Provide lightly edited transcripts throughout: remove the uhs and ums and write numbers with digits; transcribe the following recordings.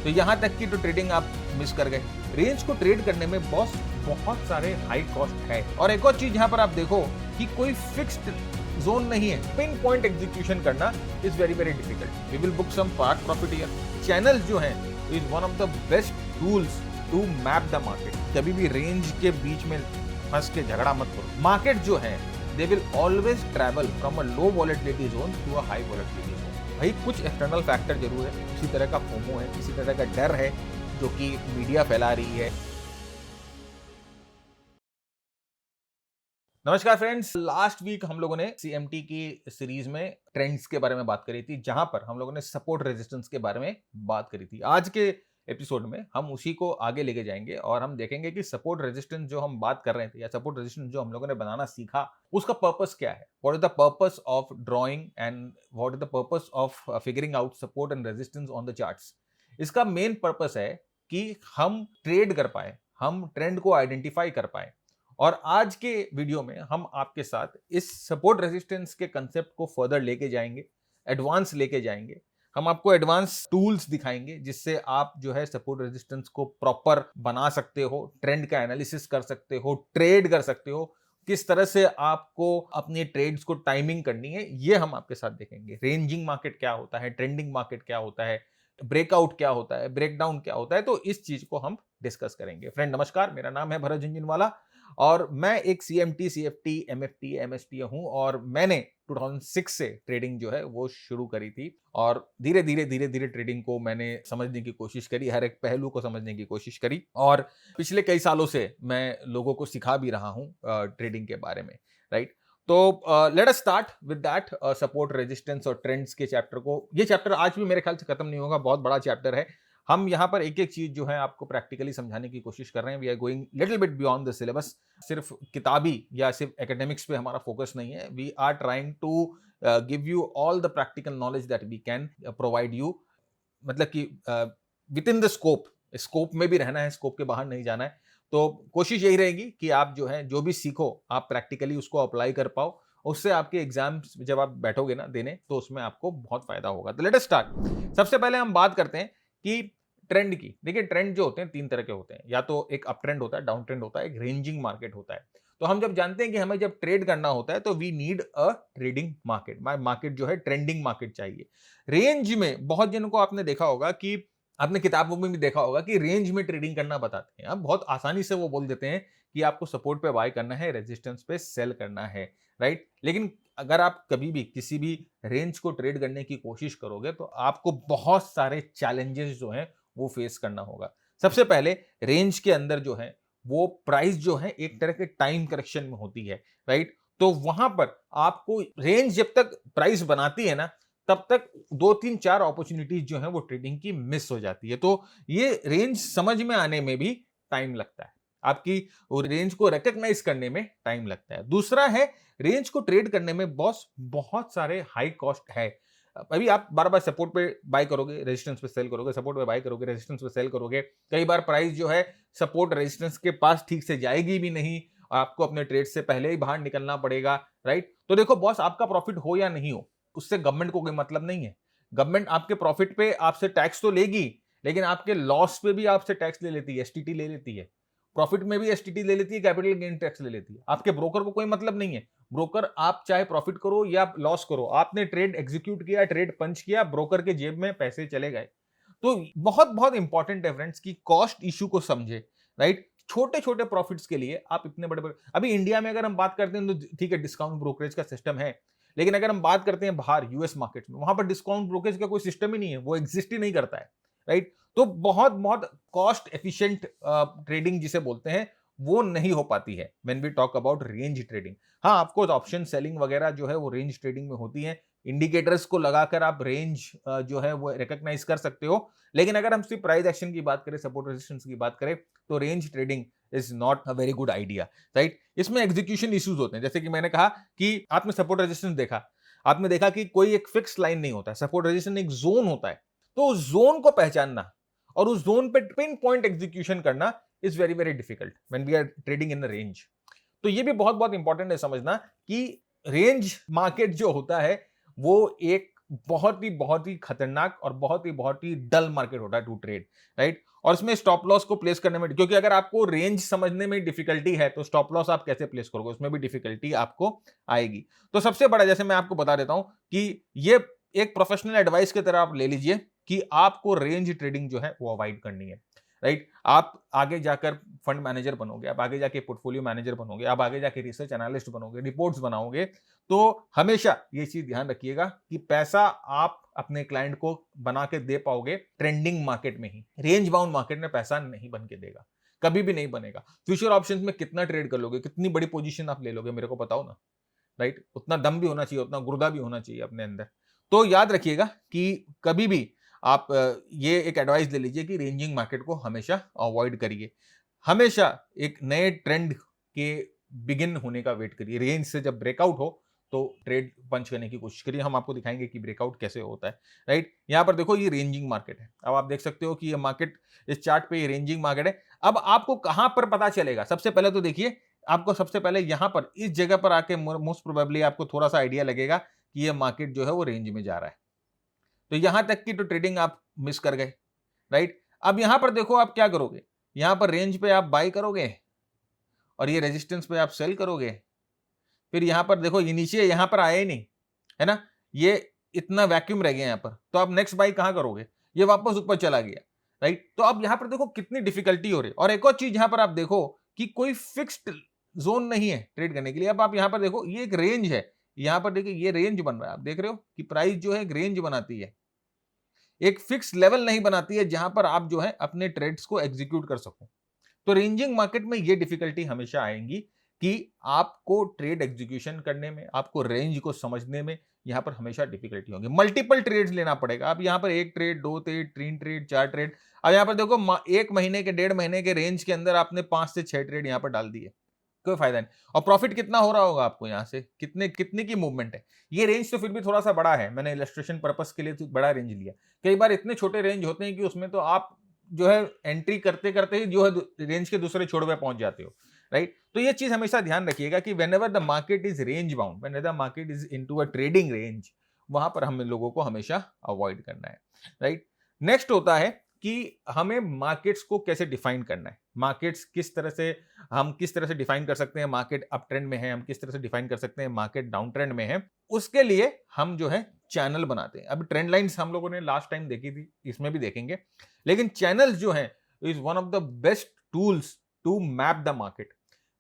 तो यहाँ तक की तो ट्रेडिंग आप मिस कर गए। रेंज को ट्रेड करने में बॉस बहुत सारे हाई कॉस्ट है। और एक और चीज यहाँ पर आप देखो कि कोई फिक्स्ड जोन नहीं है, पिन पॉइंट एग्जीक्यूशन करना is very very difficult. We will book some part profit here. Channel जो है is one of the best tools to map the market. कभी भी रेंज के बीच में फंस के झगड़ा मत करो। मार्केट जो है they will always travel from a low volatility zone to a high volatility zone. भाई कुछ एक्सटर्नल फैक्टर जरूर है, किसी तरह का फोमो है, किसी तरह का डर है जो कि मीडिया फैला रही है। नमस्कार फ्रेंड्स, लास्ट वीक हम लोगों ने सीएमटी की सीरीज में ट्रेंड्स के बारे में बात करी थी, जहां पर हम लोगों ने सपोर्ट रेजिस्टेंस के बारे में बात करी थी। आज के एपिसोड में हम उसी को आगे लेके जाएंगे और हम देखेंगे कि सपोर्ट रेजिस्टेंस जो हम बात कर रहे थे या सपोर्ट रेजिस्टेंस जो हम लोगों ने बनाना सीखा, उसका पर्पस क्या है, what is the purpose of drawing and what is the purpose of figuring out support and resistance on the charts. इसका मेन पर्पस है कि हम ट्रेड कर पाए, हम ट्रेंड को आइडेंटिफाई कर पाए। और आज के वीडियो में हम आपके साथ इस सपोर्ट रेजिस्टेंस के कंसेप्ट को फर्दर लेके जाएंगे, एडवांस लेके जाएंगे। हम आपको एडवांस टूल्स दिखाएंगे जिससे आप जो है सपोर्ट रेजिस्टेंस को प्रॉपर बना सकते हो, ट्रेंड का एनालिसिस कर सकते हो, ट्रेड कर सकते हो। किस तरह से आपको अपनी ट्रेड्स को टाइमिंग करनी है, ये हम आपके साथ देखेंगे। रेंजिंग मार्केट क्या होता है, ट्रेंडिंग मार्केट क्या होता है, ब्रेकआउट क्या होता है, ब्रेकडाउन क्या होता है, तो इस चीज को हम डिस्कस करेंगे। फ्रेंड नमस्कार, मेरा नाम है भरत झुंझुनवाला और मैं एक सीएमटी, सीएफटी, एमएफटी, एमएसटी हूं और मैंने 2006 से ट्रेडिंग जो है वो शुरू करी थी और धीरे धीरे ट्रेडिंग को मैंने समझने की कोशिश करी, हर एक पहलू को समझने की कोशिश करी और पिछले कई सालों से मैं लोगों को सिखा भी रहा हूं ट्रेडिंग के बारे में, राइट। तो let us start with that support resistance और ट्रेंड्स के चैप्टर को। ये चैप्टर आज भी मेरे ख्याल से खत्म नहीं होगा, बहुत बड़ा चैप्टर है। हम यहाँ पर एक एक चीज जो है आपको प्रैक्टिकली समझाने की कोशिश कर रहे हैं। We are going little bit beyond the syllabus. सिर्फ किताबी या सिर्फ एकेडमिक्स पे हमारा फोकस नहीं है। We are trying to give you all the practical knowledge that we can provide you. मतलब कि विद इन द स्कोप में भी रहना है, स्कोप के बाहर नहीं जाना है। तो कोशिश यही रहेगी कि आप जो है जो भी सीखो आप प्रैक्टिकली उसको अप्लाई कर पाओ। उससे आपके एग्जाम्स जब आप बैठोगे ना देने तो उसमें आपको बहुत फायदा होगा। तो लेट अस स्टार्ट। सबसे पहले हम बात करते हैं कि ट्रेंड की। देखिए ट्रेंड जो होते हैं तीन तरह के होते हैं, या तो एक अप ट्रेंड होता है, डाउन ट्रेंड होता है, एक रेंजिंग मार्केट होता है। तो हम जब जानते हैं कि हमें जब ट्रेड करना होता है तो we need a trading market. Market जो है ट्रेंडिंग मार्केट चाहिए। रेंज में बहुत जनों को आपने देखा होगा कि आपने किताबों में भी देखा होगा कि रेंज में ट्रेडिंग करना बताते हैं। अब बहुत आसानी से वो बोल देते हैं कि आपको सपोर्ट पे बाय करना है, रेजिस्टेंस पे सेल करना है, राइट। लेकिन अगर आप कभी भी किसी भी रेंज को ट्रेड करने की कोशिश करोगे तो आपको बहुत सारे चैलेंजेस जो हैं वो फेस करना होगा। सबसे पहले रेंज के अंदर जो है वो प्राइस जो है एक तरह के टाइम करेक्शन में होती है, राइट। तो वहां पर आपको रेंज जब तक प्राइस बनाती है ना तब तक 2 3 4 अपॉर्चुनिटीज जो है वो ट्रेडिंग की मिस हो जाती है। तो ये रेंज समझ में आने में भी टाइम लगता है, आपकी रेंज को रिकॉग्नाइज करने में टाइम लगता है। दूसरा है रेंज को ट्रेड करने में बॉस बहुत सारे हाई कॉस्ट है। अभी आप बार बार सपोर्ट पे बाय करोगे, रेजिस्टेंस पे सेल करोगे, सपोर्ट पे बाय करोगे, रेजिस्टेंस पे सेल करोगे। कई बार प्राइस जो है सपोर्ट रेजिस्टेंस के पास ठीक से जाएगी भी नहीं, आपको अपने ट्रेड से पहले ही बाहर निकलना पड़ेगा, राइट। तो देखो बॉस, आपका प्रॉफिट हो या नहीं हो उससे गवर्नमेंट को कोई मतलब नहीं है। गवर्नमेंट आपके प्रॉफिट पे आपसे टैक्स तो लेगी, लेकिन आपके लॉस पे भी आपसे टैक्स ले लेती है, एसटीटी ले लेती है। प्रॉफिट में भी एसटीटी ले लेती है, कैपिटल गेन टैक्स ले लेती है। आपके ब्रोकर को कोई मतलब नहीं है। ब्रोकर आप चाहे प्रॉफिट करो या लॉस करो, आपने ट्रेड एग्जीक्यूट किया, ट्रेड पंच किया, ब्रोकर के जेब में पैसे चले गए। तो बहुत बहुत इंपॉर्टेंट है फ्रेंड्स की कॉस्ट इशू को समझे, राइट। छोटे छोटे प्रॉफिट्स के लिए आप इतने बड़े बड़े, अभी इंडिया में अगर हम बात करते हैं तो ठीक है डिस्काउंट ब्रोकरेज का सिस्टम है, लेकिन अगर हम बात करते हैं बाहर यूएस मार्केट में, वहां पर डिस्काउंट ब्रोकरेज का कोई सिस्टम ही नहीं है, वो एग्जिस्ट ही नहीं करता है, राइट। तो बहुत बहुत कॉस्ट एफिशिएंट ट्रेडिंग जिसे बोलते हैं वो नहीं हो पाती है when we talk about range trading. हाँ, आपको ऑप्शन सेलिंग वगैरह जो है वो रेंज ट्रेडिंग में होती है। इंडिकेटर्स को लगाकर आप रेंज जो है वो रिकॉग्नाइज कर सकते हो। लेकिन अगर हम सिर्फ प्राइस एक्शन की बात करें, सपोर्ट रेजिस्टेंस की बात करें, तो range trading is not a very good idea, right. इसमें एग्जीक्यूशन इश्यूज होते हैं। जैसे कि मैंने कहा कि आपने सपोर्ट रेजिस्टेंस देखा, आपने देखा कि कोई एक फिक्स लाइन नहीं होता है, सपोर्ट रेजिस्टेंस एक जोन होता है। तो उस जोन को पहचानना और उस जोन पे पिन पॉइंट एग्जीक्यूशन करना is very very difficult when we are trading in a range. तो ये भी बहुत बहुत इंपॉर्टेंट है समझना कि रेंज मार्केट जो होता है वो एक बहुत ही खतरनाक और बहुत ही डल मार्केट होता है टू ट्रेड, राइट। और इसमें स्टॉप लॉस को प्लेस करने में, क्योंकि अगर आपको रेंज समझने में डिफिकल्टी है तो स्टॉप लॉस आप कैसे प्लेस करोगे, उसमें भी डिफिकल्टी आपको आएगी। तो सबसे बड़ा, जैसे मैं आपको बता देता हूं कि ये एक प्रोफेशनल एडवाइस की तरह आप ले लीजिए कि आपको रेंज ट्रेडिंग जो है वो अवॉइड करनी है, राइट। आप आगे जाकर फंड मैनेजर बनोगे, आप आगे जाके पोर्टफोलियो मैनेजर बनोगे, आप आगे जाके रिसर्च एनालिस्ट बनोगे, रिपोर्ट्स बनाओगे, तो हमेशा ये चीज ध्यान रखिएगा कि पैसा आप अपने क्लाइंट को बना के दे पाओगे ट्रेंडिंग मार्केट में ही। रेंज बाउंड मार्केट में पैसा नहीं बन के देगा, कभी भी नहीं बनेगा। फ्यूचर ऑप्शंस में कितना ट्रेड कर लोगे, कितनी बड़ी पोजीशन आप ले लोगे, मेरे को बताओ ना, राइट। उतना दम भी होना चाहिए, उतना गुर्दा भी होना चाहिए अपने अंदर। तो याद रखिएगा कि कभी भी आप ये एक एडवाइस ले लीजिए कि रेंजिंग मार्केट को हमेशा अवॉइड करिए। हमेशा एक नए ट्रेंड के बिगिन होने का वेट करिए। रेंज से जब ब्रेकआउट हो तो ट्रेड पंच करने की कोशिश करिए। हम आपको दिखाएंगे कि ब्रेकआउट कैसे होता है, राइट। यहां पर देखो, ये रेंजिंग मार्केट है। अब आप देख सकते हो कि ये मार्केट, इस चार्ट पे ये रेंजिंग मार्केट है। अब आपको कहां पर पता चलेगा, सबसे पहले तो देखिए, आपको सबसे पहले यहां पर इस जगह पर आके मोस्ट प्रोबेबली आपको थोड़ा सा आइडिया लगेगा कि ये मार्केट जो है वो रेंज में जा रहा है। तो यहां तक की तो ट्रेडिंग आप मिस कर गए, राइट। अब यहां पर देखो आप क्या करोगे, यहां पर रेंज पे आप बाय करोगे और ये रेजिस्टेंस पे आप सेल करोगे। फिर यहां पर देखो, ये नीचे यहां पर आया ही नहीं, है ना, ये इतना वैक्यूम रह गया यहां पर। तो आप नेक्स्ट बाय कहां करोगे, ये वापस ऊपर चला गया, राइट। तो अब यहां पर देखो कितनी डिफिकल्टी हो रही है। और एक और चीज यहां पर आप देखो कि कोई फिक्स्ड जोन नहीं है ट्रेड करने के लिए। अब आप यहां पर देखो, ये एक रेंज है, यहां पर देखिए ये रेंज बन रहा है। आप देख रहे हो कि प्राइस जो है एक रेंज बनाती है, एक फिक्स लेवल नहीं बनाती है जहां पर आप जो है अपने ट्रेड्स को एग्जीक्यूट कर सको। तो रेंजिंग मार्केट में ये डिफिकल्टी हमेशा आएंगी कि आपको ट्रेड एग्जीक्यूशन करने में, आपको रेंज को समझने में यहां पर हमेशा डिफिकल्टी होगी। मल्टीपल ट्रेड्स लेना पड़ेगा। अब यहां पर एक ट्रेड, दो ट्रेड, तीन ट्रेड, चार ट्रेड। अब यहां पर देखो, एक महीने के, डेढ़ महीने के रेंज के अंदर आपने 5 से 6 ट्रेड यहां पर डाल दिए, कोई फायदा नहीं। और प्रॉफिट कितना हो रहा होगा आपको यहां से, कितने कितने की मूवमेंट है। ये रेंज तो फिर भी थोड़ा सा बड़ा है, मैंने इलस्ट्रेशन पर्पस के लिए तो बड़ा रेंज लिया। कई बार इतने छोटे रेंज होते हैं कि उसमें तो आप जो है एंट्री करते करते ही जो है रेंज के दूसरे छोर पे पहुंच जाते हो, राइट। तो ये चीज हमेशा ध्यान रखिएगा कि whenever the market is range bound, whenever the market is into a trading range, वहां पर हम लोगों को हमेशा अवॉइड करना है, राइट। नेक्स्ट होता है कि हमें मार्केट्स को कैसे डिफाइन करना है। मार्केट्स किस तरह से, हम किस तरह से डिफाइन कर सकते हैं मार्केट अप ट्रेंड में है, हम किस तरह से डिफाइन कर सकते हैं मार्केट डाउन ट्रेंड में है। उसके लिए हम जो है चैनल बनाते हैं। अभी ट्रेंड लाइंस हम लोगों ने लास्ट टाइम देखी थी, इसमें भी देखेंगे। लेकिन चैनल्स जो है is one of the best tools to map the market.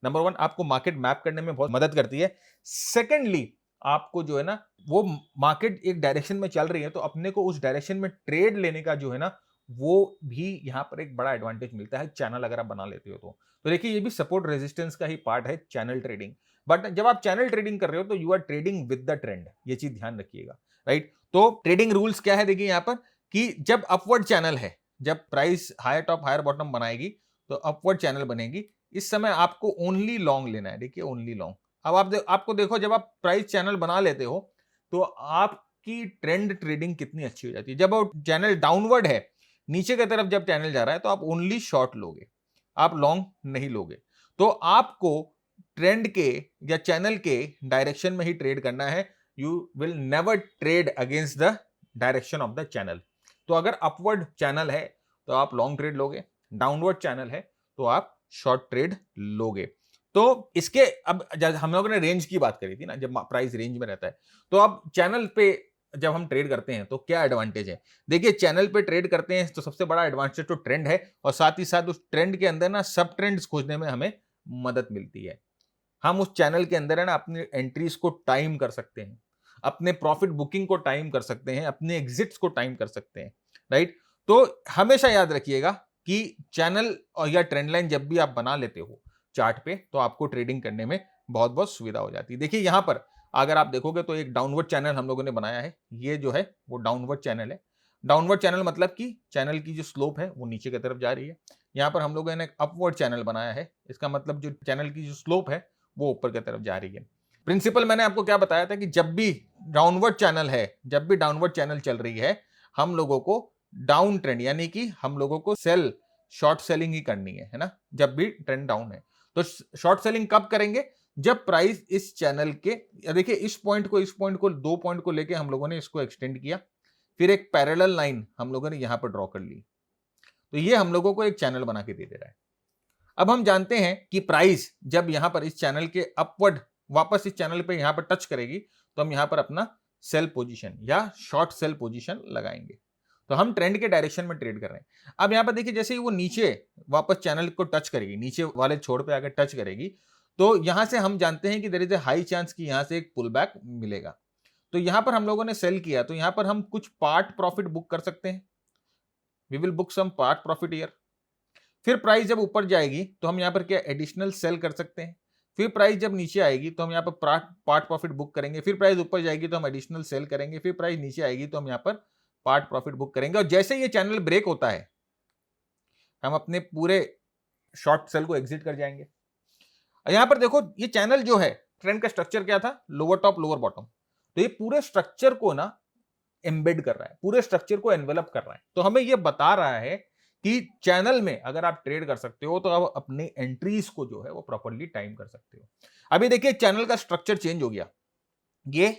Number one, आपको मार्केट मैप करने में बहुत मदद करती है। सेकेंडली, आपको जो है ना, वो मार्केट एक डायरेक्शन में चल रही है तो अपने को उस डायरेक्शन में ट्रेड लेने का जो है ना, वो भी यहां पर एक बड़ा एडवांटेज मिलता है, चैनल अगर आप बना लेते हो तो देखिए, ये भी सपोर्ट रेजिस्टेंस का ही पार्ट है, चैनल ट्रेडिंग। बट जब आप चैनल ट्रेडिंग कर रहे हो तो you are trading with the trend, ये चीज ध्यान रखिएगा, राइट। तो ट्रेडिंग रूल्स क्या है, देखिए यहां पर कि जब अपवर्ड चैनल है, जब price higher top higher bottom बनाएगी तो अपवर्ड चैनल बनेगी, इस समय आपको ओनली लॉन्ग लेना है। देखिए ओनली लॉन्ग। अब आपको देखो, जब आप प्राइस चैनल बना लेते हो तो आपकी ट्रेंड ट्रेडिंग कितनी अच्छी हो जाती है। जब वो चैनल डाउनवर्ड है, नीचे की तरफ जब चैनल जा रहा है, तो आप ओनली शॉर्ट लोगे, आप लॉन्ग नहीं लोगे। तो आपको ट्रेंड के या चैनल के डायरेक्शन में ही ट्रेड करना है। You will never trade against the direction of the channel. तो अगर अपवर्ड चैनल है तो आप लॉन्ग ट्रेड लोगे, डाउनवर्ड चैनल है तो आप शॉर्ट ट्रेड लोगे। तो इसके, अब जब हम लोगों ने रेंज की बात करी थी ना, जब प्राइस रेंज में रहता है, तो अब चैनल पे जब हम ट्रेड करते हैं तो क्या एडवांटेज है। देखिए, चैनल पे ट्रेड करते हैं तो सबसे बड़ा एडवांटेज तो ट्रेंड है, और साथ ही साथ उस ट्रेंड के अंदर ना सब ट्रेंड्स खोजने में हमें मदद मिलती है। हम उस चैनल के अंदर है ना अपनी एंट्रीज को टाइम कर सकते हैं, अपने प्रॉफिट बुकिंग को टाइम कर सकते हैं, अपने एग्जिट्स को टाइम कर सकते हैं, राइट। तो हमेशा याद रखिएगा कि चैनल और या ट्रेंड लाइन जब भी आप बना लेते हो चार्ट पे, तो आपको ट्रेडिंग करने में बहुत बहुत सुविधा हो जाती है। देखिए यहां पर अगर आप देखोगे तो एक डाउनवर्ड चैनल हम लोगों ने बनाया है, ये जो है वो डाउनवर्ड चैनल है। डाउनवर्ड चैनल मतलब कि चैनल की जो स्लोप है वो नीचे की तरफ जा रही है। यहां पर हम लोगों ने एक अपवर्ड चैनल बनाया है, इसका मतलब जो चैनल की जो स्लोप है वो ऊपर की तरफ जा रही है। प्रिंसिपल मैंने आपको क्या बताया था कि जब भी डाउनवर्ड चैनल है, जब भी डाउनवर्ड चैनल चल रही है, हम लोगों को डाउन ट्रेंड, यानी कि हम लोगों को सेल, शॉर्ट सेलिंग ही करनी है ना, जब भी ट्रेंड डाउन है। तो शॉर्ट सेलिंग कब करेंगे, जब प्राइस इस चैनल के, देखिए इस पॉइंट को 2 पॉइंट को लेके हम लोगों ने इसको एक्सटेंड किया, फिर एक पैरेलल लाइन हम लोगों ने यहां पर ड्रॉ कर ली, तो ये हम लोगों को एक चैनल बना के दे रहा है। अब हम जानते हैं कि प्राइस जब यहां पर इस चैनल के अपवर्ड वापस इस चैनल पे यहां पर टच करेगी, तो हम यहां पर अपना सेल पोजीशन या शॉर्ट सेल पोजीशन लगाएंगे। तो हम ट्रेंड के डायरेक्शन में ट्रेड कर रहे हैं। अब यहां पर देखिए जैसे ही वो नीचे वापस चैनल को टच करेगी, नीचे वाले छोर पे आकर टच करेगी, तो यहां से हम जानते हैं कि there is a high chance कि यहां से एक पुल बैक मिलेगा। तो यहां पर हम लोगों ने सेल किया, तो यहां पर हम कुछ पार्ट प्रॉफिट बुक कर सकते हैं। We will book some part profit here. फिर प्राइस जब ऊपर जाएगी तो हम यहाँ पर क्या एडिशनल सेल कर सकते हैं। फिर प्राइस जब नीचे आएगी तो हम यहाँ पर पार्ट प्रॉफिट बुक करेंगे। फिर प्राइस ऊपर जाएगी तो हम एडिशनल सेल करेंगे। फिर प्राइस नीचे आएगी तो हम यहाँ पर पार्ट प्रॉफिट बुक करेंगे। और जैसे ये चैनल ब्रेक होता है, हम अपने पूरे शॉर्ट सेल को एग्जिट कर जाएंगे। यहां पर देखो ये चैनल जो है, ट्रेंड का स्ट्रक्चर क्या था, लोअर टॉप लोअर बॉटम। तो ये पूरे स्ट्रक्चर को ना एम्बेड कर रहा है, पूरे स्ट्रक्चर को एनवेलप कर रहा है। तो हमें ये बता रहा है कि चैनल में अगर आप ट्रेड कर सकते हो तो आप अपनी एंट्रीज को जो है वो प्रॉपर्ली टाइम कर सकते हो। अभी देखिए चैनल का स्ट्रक्चर चेंज हो गया, ये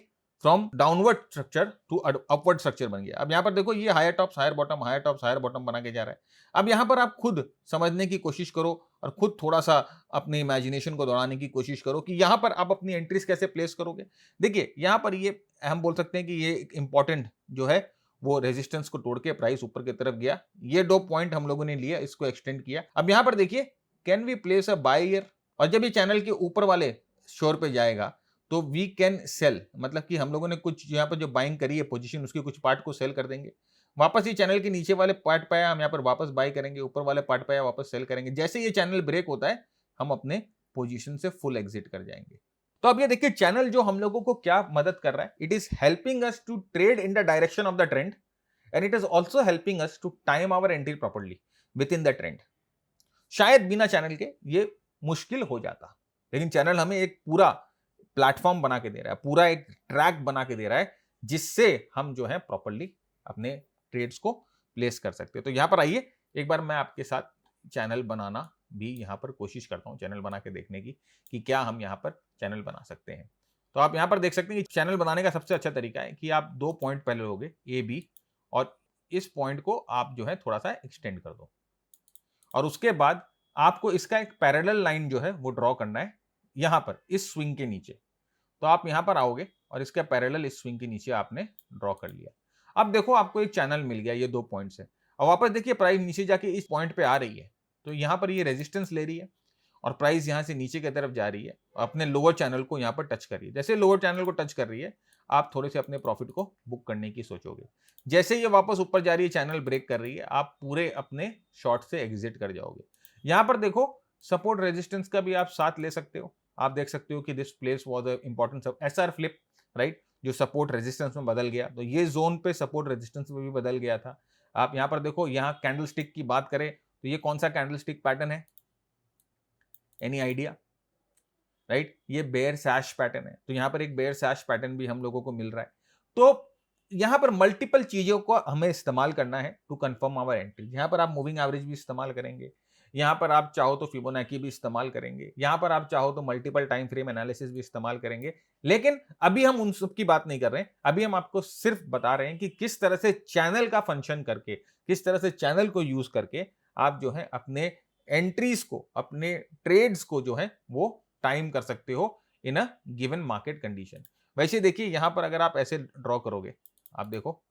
from downward structure to upward structure बन गया। अब यहां पर देखो ये higher tops higher bottom higher tops higher bottom बना के जा रहा है। अब यहां पर आप खुद समझने की कोशिश करो और खुद थोड़ा सा अपनी इमेजिनेशन को दौड़ाने की कोशिश करो कि यहां पर आप अपनी एंट्रीज कैसे प्लेस करोगे। देखिए यहां पर ये हम बोल सकते हैं कि ये इंपॉर्टेंट जो है वो रेजिस्टेंस को तोड़ के प्राइस ऊपर की तरफ गया। ये 2 पॉइंट हम लोगों ने लिया, इसको एक्सटेंड किया। अब यहां पर देखिए can we place a buy here, और जब ये चैनल के ऊपर वाले शोर पे जाएगा तो वी कैन सेल, मतलब कि हम लोगों ने कुछ यहाँ पर जो बाइंग करी है पोजीशन उसके कुछ पार्ट को सेल कर देंगे। वापस ये चैनल के नीचे वाले पार्ट पे हम यहाँ पर वापस बाय करेंगे, ऊपर वाले पार्ट पे वापस सेल करेंगे। जैसे ये चैनल ब्रेक होता है हम अपने पोजीशन से फुल एग्जिट कर जाएंगे। तो अब ये देखिए चैनल जो हम लोगों को क्या मदद कर रहा है, it is helping us to trade in the direction of the trend and it is also helping us to time our entry properly within the trend. शायद बिना चैनल के ये मुश्किल हो जाता, लेकिन चैनल हमें एक पूरा प्लेटफॉर्म बना के दे रहा है, पूरा एक ट्रैक बना के दे रहा है, जिससे हम जो है प्रॉपर्ली अपने ट्रेड्स को प्लेस कर सकते हैं। तो यहां पर आइए एक बार मैं आपके साथ चैनल बनाना भी यहां पर कोशिश करता हूं, चैनल बना के देखने की कि क्या हम यहां पर चैनल बना सकते हैं। तो आप यहां पर देख सकते हैं कि चैनल बनाने का सबसे अच्छा तरीका है कि आप 2 पॉइंट पहले लोगे ए बी, और इस पॉइंट को आप जो है थोड़ा सा एक्सटेंड कर दो, और उसके बाद आपको इसका एक पैरेलल लाइन जो है वो ड्रॉ करना है यहां पर इस स्विंग के नीचे। तो आप यहां पर आओगे और इसका पैरेलल इस स्विंग के नीचे आपने ड्रॉ कर लिया। अब देखो आपको एक चैनल मिल गया, ये 2 पॉइंट्स है, और वापस देखिए प्राइस नीचे जाके इस पॉइंट पे आ रही है, तो यहां पर ये रेजिस्टेंस ले रही है और प्राइस यहां से नीचे की तरफ जा रही है, अपने लोअर चैनल को यहां पर टच कर रही है। जैसे लोअर चैनल को टच कर रही है आप थोड़े से अपने प्रॉफिट को बुक करने की सोचोगे। जैसे ये वापस ऊपर जा रही है, चैनल ब्रेक कर रही है, आप पूरे अपने शॉर्ट से एग्जिट कर जाओगे। यहां पर देखो सपोर्ट रेजिस्टेंस का भी आप साथ ले सकते हो। आप देख सकते हो कि this place was a important SR flip, right, जो सपोर्ट रेजिस्टेंस में बदल गया। तो ये जोन पे सपोर्ट रेजिस्टेंस में भी बदल गया था। आप यहां पर देखो, यहां कैंडल स्टिक की बात करें तो ये कौन सा कैंडल स्टिक पैटर्न है, एनी आइडिया, राइट, ये बेयर सैश पैटर्न है। तो यहां पर एक बेयर सैश पैटर्न भी हम लोगों को मिल रहा है। तो यहां पर मल्टीपल चीजों को हमें इस्तेमाल करना है टू कंफर्म आवर एंट्री। यहां पर आप मूविंग एवरेज भी इस्तेमाल करेंगे, यहां पर आप चाहो तो फिबोनाची भी इस्तेमाल करेंगे, यहां पर आप चाहो तो मल्टीपल टाइम फ्रेम एनालिसिस भी इस्तेमाल करेंगे। लेकिन अभी हम उन सब की बात नहीं कर रहे हैं, अभी हम आपको सिर्फ बता रहे हैं कि किस तरह से चैनल का फंक्शन करके, किस तरह से चैनल को यूज करके आप जो है अपने एंट्रीज को, अपने ट्रेड्स को जो है वो टाइम कर सकते हो इन अ गिवन मार्केट कंडीशन। वैसे देखिए यहां पर अगर आप ऐसे ड्रॉ करोगे, आप देखो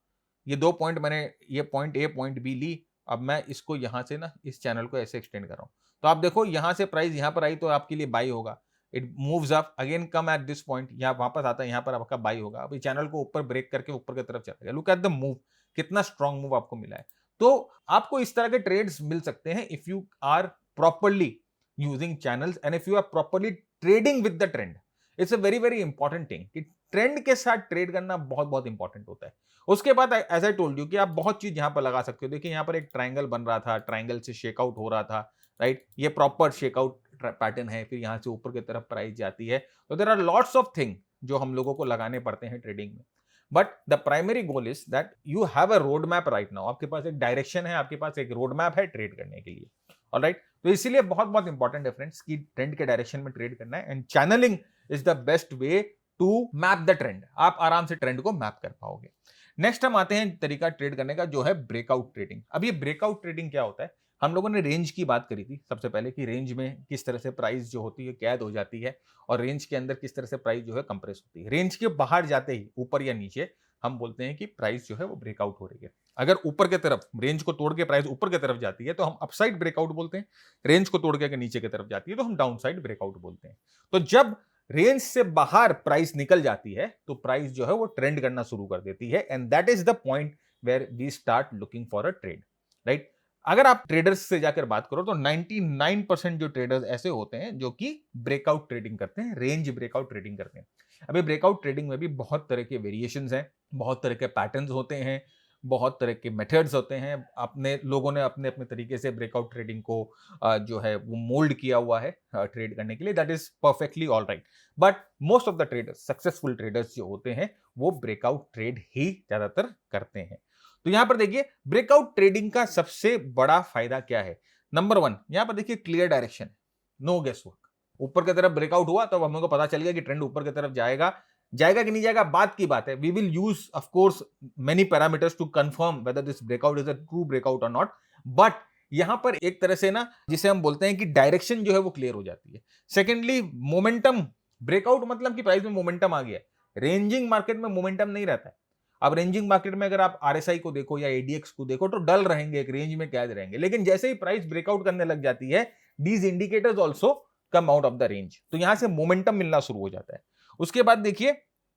ये 2 पॉइंट मैंने, ये पॉइंट ए पॉइंट बी ली, अब मैं इसको यहां से ना इस चैनल को ऐसे एक्सटेंड कर रहा हूं। तो आप देखो यहां से प्राइस यहां पर आई तो आपके लिए बाई होगा, it moves up again come at this point, यहां वापस आता है, यहां पर आपका बाई होगा। अभी चैनल को ऊपर ब्रेक करके ऊपर की तरफ चला गया। लुक एट द मूव, कितना स्ट्रॉन्ग मूव आपको मिला है। तो आपको इस तरह के ट्रेड्स मिल सकते हैं if you are properly using channels and if you are properly trading with the trend. It's a very very important thing कि ट्रेंड के साथ ट्रेड करना बहुत बहुत इंपॉर्टेंट होता है। उसके बाद एज आई टोल्ड यू कि आप बहुत चीज यहां पर लगा सकते हो। देखिए यहां पर एक ट्रायंगल बन रहा था, ट्रायंगल से शेकआउट हो रहा था, राइट, ये प्रॉपर शेकआउट पैटर्न है, फिर यहां से ऊपर की तरफ प्राइस जाती है। तो there are lots of thing जो हम लोगों को लगाने पड़ते हैं ट्रेडिंग में, but the primary goal is that you have a road map right now. आपके पास एक डायरेक्शन है, आपके पास एक रोड मैप है ट्रेड करने के लिए, ऑलराइट। तो इसीलिए बहुत बहुत इंपॉर्टेंट है फ्रेंड्स कि ट्रेंड के डायरेक्शन में ट्रेड करना है, and channelling is the best way to map the trend. आप आराम से ट्रेंड को मैप कर पाओगे। नेक्स्ट हम आते हैं तरीका ट्रेड करने का, जो है ब्रेकआउट ट्रेडिंग। अब ये ब्रेकआउट ट्रेडिंग क्या होता है? हम लोगों ने रेंज की बात करी थी सबसे पहले कि रेंज में किस तरह से प्राइस जो होती है कैद हो जाती है, और रेंज के अंदर किस तरह से प्राइस जो है कंप्रेस होती है। रेंज के बाहर जाते ही ऊपर या नीचे हम बोलते हैं कि प्राइस जो है वो ब्रेकआउट हो रही है। अगर ऊपर की तरफ रेंज को तोड़ के प्राइस ऊपर की तरफ जाती है तो हम अपसाइड ब्रेकआउट बोलते हैं। रेंज को तोड़ के अगर नीचे की तरफ जाती है तो हम डाउनसाइड ब्रेकआउट बोलते हैं। तो जब रेंज से बाहर प्राइस निकल जाती है तो प्राइस जो है वो ट्रेंड करना शुरू कर देती है, and that is the point where we start looking for a trade, right. अगर आप ट्रेडर्स से जाकर बात करो तो 99% जो ट्रेडर्स ऐसे होते हैं जो कि ब्रेकआउट ट्रेडिंग करते हैं, रेंज ब्रेकआउट ट्रेडिंग करते हैं। अभी ब्रेकआउट ट्रेडिंग में भी बहुत तरह के वेरिएशंस हैं, बहुत तरह के पैटर्न्स होते हैं, बहुत तरह के मेथड्स होते हैं। अपने लोगों ने अपने अपने तरीके से ब्रेकआउट ट्रेडिंग को जो है वो मोल्ड किया हुआ है ट्रेड करने के लिए। That is perfectly all right, but most of the traders, successful traders जो होते हैं, वो ब्रेकआउट ट्रेड ही ज्यादातर करते हैं। तो यहां पर देखिए ब्रेकआउट ट्रेडिंग का सबसे बड़ा फायदा क्या है। नंबर 1, यहां पर देखिए clear direction, no guesswork. ऊपर की तरफ ब्रेकआउट हुआ तो हमको पता चल गया कि ट्रेंड ऊपर की तरफ जाएगा, जाएगा कि नहीं जाएगा बात की बात है। We will use of course many parameters to confirm whether this breakout is a true breakout और नॉट, बट यहां पर एक तरह से ना जिसे हम बोलते हैं कि डायरेक्शन जो है वो क्लियर हो जाती है। सेकेंडली मोमेंटम, ब्रेकआउट मतलब कि प्राइस में मोमेंटम आ गया। रेंजिंग मार्केट में मोमेंटम नहीं रहता है। अब रेंजिंग मार्केट में अगर आप आरएसआई को देखो या एडीएक्स को देखो तो डल रहेंगे, एक रेंज में कैद रहेंगे, लेकिन जैसे ही प्राइस ब्रेकआउट करने लग जाती है these indicators also come out of the range, तो यहां से मोमेंटम मिलना शुरू हो जाता है। उसके बाद देखिए